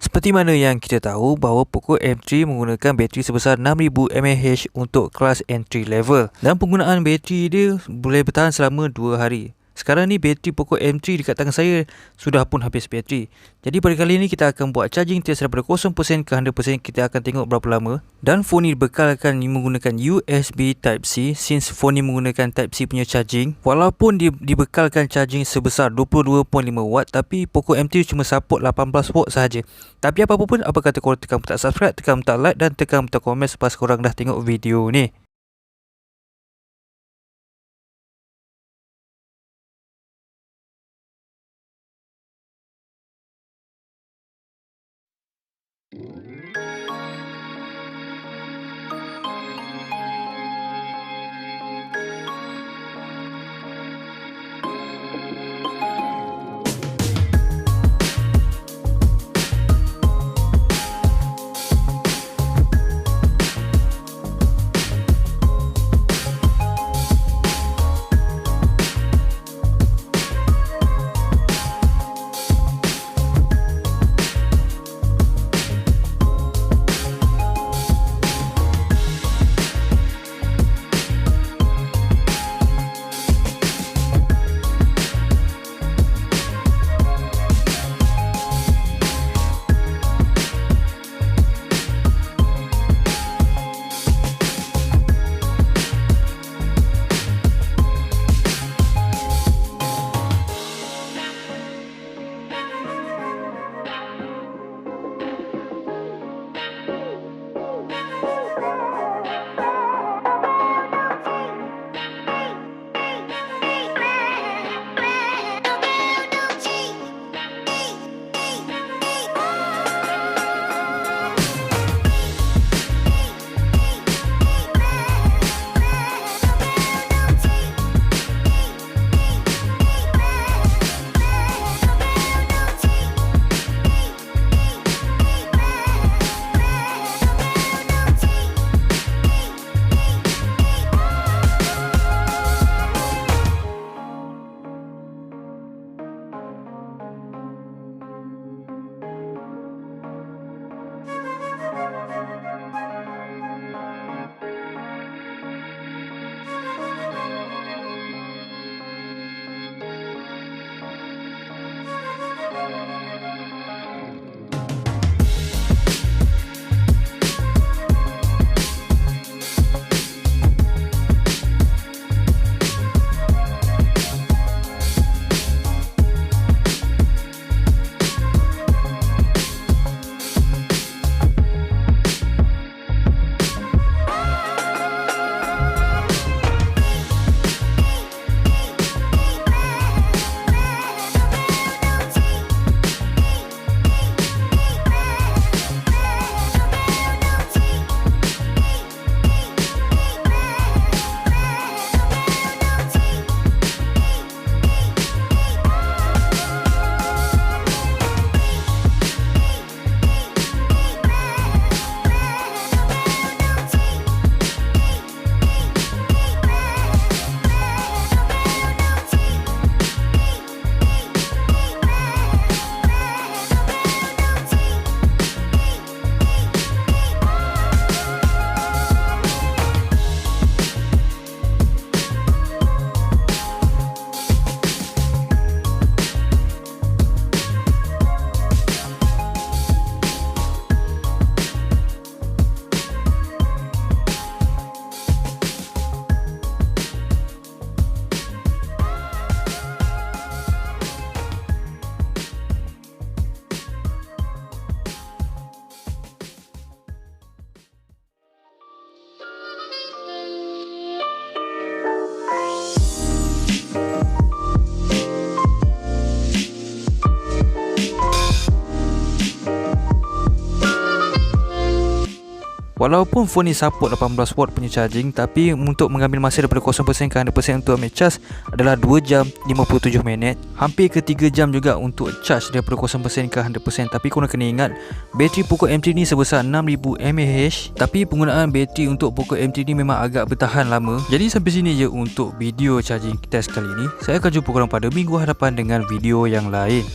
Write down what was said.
Seperti mana yang kita tahu bahawa Poco M3 menggunakan bateri sebesar 6000 mAh untuk kelas entry level dan penggunaan bateri dia boleh bertahan selama 2 hari. Sekarang ni bateri Poco M3 dekat tangan saya sudah pun habis bateri. Jadi pada kali ni kita akan buat charging test daripada 0% ke 100%. Kita akan tengok berapa lama. Dan phone ni dibekalkan menggunakan USB Type-C, since phone ni menggunakan Type-C punya charging. Walaupun dibekalkan charging sebesar 22.5 watt, tapi Poco M3 cuma support 18 watt sahaja. Tapi apa pun, apa kata korang tekan butang subscribe, tekan butang like dan tekan butang komen selepas korang dah tengok video ni. Walaupun phone ni support 18 watt punya charging, tapi untuk mengambil masa daripada 0% ke 100% untuk ambil charge adalah 2 jam 57 minit. Hampir ke 3 jam juga untuk charge daripada 0% ke 100%. Tapi korang kena ingat, bateri Poco M3 ni sebesar 6000 mAh. Tapi penggunaan bateri untuk Poco M3 ni memang agak bertahan lama. Jadi sampai sini je untuk video charging test kali ni. Saya akan jumpa korang pada minggu hadapan dengan video yang lain.